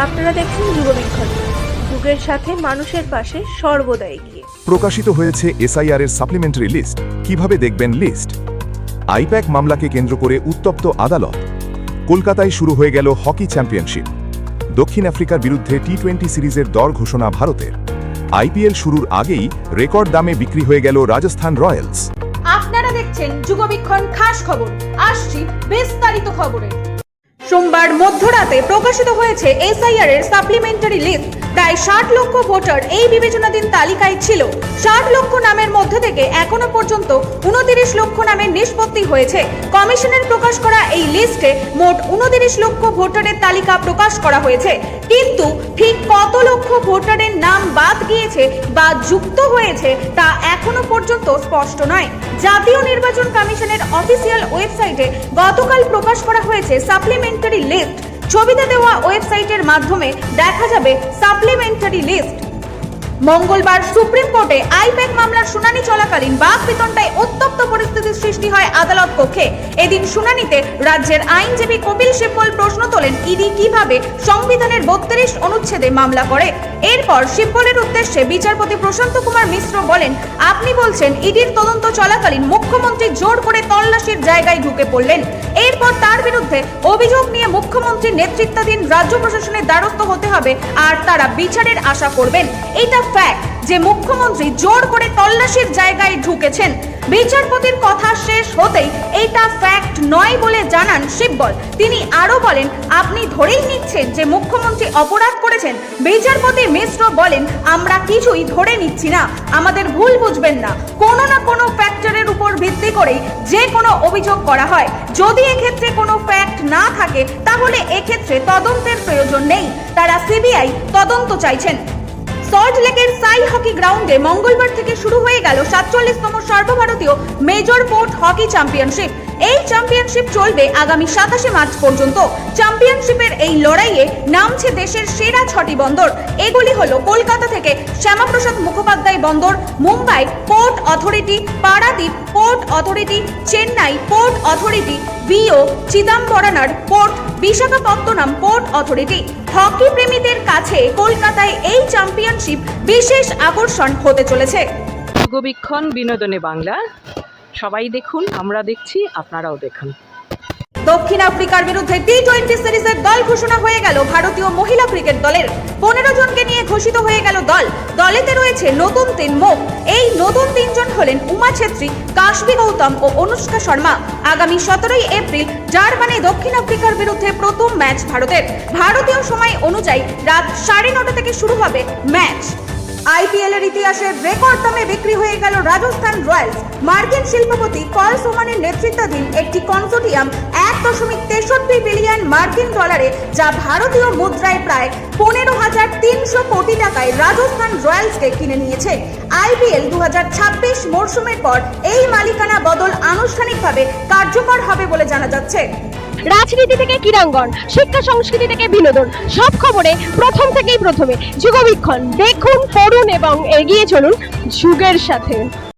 আপনারা দেখছেন যুগবীক্ষণ, যুগের সাথে মানুষের পাশে সর্বদা এগিয়ে। প্রকাশিত হয়েছে এসআইআর এর সাপ্লিমেন্টারি লিস্ট। কিভাবে দেখবেন লিস্ট? আইপ্যাক মামলাকে কেন্দ্র করে উত্তপ্ত আদালত। কলকাতায় শুরু হয়ে গেল হকি চ্যাম্পিয়নশিপ। দক্ষিণ আফ্রিকার বিরুদ্ধে টি-20 সিরিজের দর ঘোষণা ভারতের। আইপিএল শুরুর আগেই রেকর্ড দামে বিক্রি হয়ে গেল রাজস্থান রয়্যালস। আপনারা দেখছেন যুগবীক্ষণ খাস খবর। আসছি বিস্তারিত খবরে। সোমবার মধ্যরাতে প্রকাশিত হয়েছে এসআইআর এর সাপ্লিমেন্টারি লিস্ট। প্রায় 60 লক্ষ ভোটার এই বিবেচনাধীন তালিকায় ছিল। 60 লক্ষ নামের মধ্যে থেকে এখনো পর্যন্ত 29 লক্ষ নামের নিষ্পত্তি হয়েছে। কমিশনের প্রকাশ করা এই লিস্টে মোট 29 লক্ষ ভোটারের তালিকা প্রকাশ করা হয়েছে, কিন্তু ঠিক কত লক্ষ ভোটারের নাম বাদ গিয়েছে বা যুক্ত হয়েছে তা এখনো পর্যন্ত স্পষ্ট নয়। জাতীয় নির্বাচন কমিশনের অফিসিয়াল ওয়েবসাইটে গতকাল প্রকাশ করা হয়েছে সাপ্লিমেন্টারি লিস্ট। ছবিতে দেওয়া ওয়েবসাইটের মাধ্যমে দেখা যাবে সাপ্লিমেন্টারি লিস্ট। মঙ্গলবার সুপ্রিম কোর্টে আইপ্যাক মামলার শুনানি চলাকালীন বাকবিতণ্ডায় উত্তপ্ত পরিস্থিতির সৃষ্টি হয় আদালত কক্ষে। এদিন শুনানিতে রাজ্যের আইনজীবী কপিল সিব্বল প্রশ্ন তোলেন, ইডি কিভাবে সংবিধানের 32 অনুচ্ছেদে মামলা করে। এরপর সিব্বলের উদ্দেশ্যে বিচারপতি প্রশান্ত কুমার মিশ্র বলেন, আপনি বলছেন ইডির তদন্ত চলাকালীন মুখ্যমন্ত্রী জোর করে তল্লাশির জায়গায় ঢুকে পড়লেন। এরপর তার বিরুদ্ধে অভিযোগ নিয়ে মুখ্যমন্ত্রীর নেতৃত্বাধীন রাজ্য প্রশাসনের দ্বারস্থ হতে হবে আর তারা বিচারের আশা করবেন। এটা ফ্যাক্ট যে মুখ্যমন্ত্রী জোর করে তল্লাশির জায়গায় ঢুকেছেন। বিচারপতির কথা শেষ হতেই এটা ফ্যাক্ট নয় বলে জানান সিব্বল। তিনি আরো বলেন, আপনি ধরেই নিচ্ছেন যে মুখ্যমন্ত্রী অপরাধ করেছেন। বিচারপতি মিশ্র বলেন, আমরা কিছুই ধরে নিচ্ছি না, আমাদের ভুল বুঝবেন না। কোনো না কোনো ফ্যাক্টরের উপর ভিত্তি করেই যে কোনো অভিযোগ করা হয়। যদি এক্ষেত্রে কোনো ফ্যাক্ট না থাকে তাহলে এক্ষেত্রে তদন্তের প্রয়োজন নেই। তারা সিবিআই তদন্ত চাইছেন। সল্টলেকের সাই হকি গ্রাউন্ডে মঙ্গলবার থেকে শুরু হয়ে গেল 47তম সর্বভারতীয় মেজর পোর্ট হকি চ্যাম্পিয়নশিপ। এই চ্যাম্পিয়নশিপ চলবে আগামী 27 মার্চ পর্যন্ত। চ্যাম্পিয়নশিপের এই লড়াইয়ে নামছে দেশের সেরা 6টি বন্দর। এগুলি হলো কলকাতা থেকে শ্যামাপ্রসাদ মুখোপাধ্যায় বন্দর, Mumbai port authority, Paradip port authority, Chennai port authority, VO Chidambaranar port, Visakhapatnam port authority. Hockey প্রেমীদের কাছে কলকাতায় এই চ্যাম্পিয়নশিপ বিশেষ আকর্ষণ হতে চলেছে। যুগবীক্ষণ বিনোদনে বাংলা, সবাই দেখুন, আমরা দেখছি, আপনারাও দেখুন। দক্ষিণ আফ্রিকার বিরুদ্ধে টি-20 সিরিজের দল ঘোষণা হয়ে গেল ভারতীয় মহিলা ক্রিকেট দলের। 15 জনকে নিয়ে ঘোষিত হয়ে গেল দল। দলেতে রয়েছে নতুন 3 মুখ। এই নতুন 3 জন হলেন উমা ছেত্রী, কাশবি গৌতম ও অনুষ্কা শর্মা। আগামী 17 এপ্রিল জার্মানি দক্ষিণ আফ্রিকার বিরুদ্ধে প্রথম ম্যাচ ভারতের। ভারতীয় সময় অনুযায়ী রাত 9:30 থেকে শুরু হবে ম্যাচ। আইপিএল এর ইতিহাসে রেকর্ড দামে বিক্রি হয়ে গেল রাজস্থান রয়্যালস। মার্কিন শিল্পপতি পল সোমানের নেতৃত্বাধীন একটি কনসোর্টিয়াম 1.63 বিলিয়ন মার্কিন ডলারে, যা ভারতীয় মুদ্রায় প্রায় 15,300 কোটি টাকায় রাজস্থান রয়্যালসকে কিনে নিয়েছে। আইপিএল 2026 মরশুমের পর এই মালিকানা বদল আনুষ্ঠানিকভাবে কার্যকর হবে বলে জানা যাচ্ছে। রাজনীতি থেকে ক্রীড়াঙ্গন, শিক্ষা সংস্কৃতি থেকে বিনোদন, সব খবরে প্রথম থেকেই প্রথমে যুগবীক্ষণ। দেখুন, পড়ুন এবং এগিয়ে চলুন যুগের সাথে।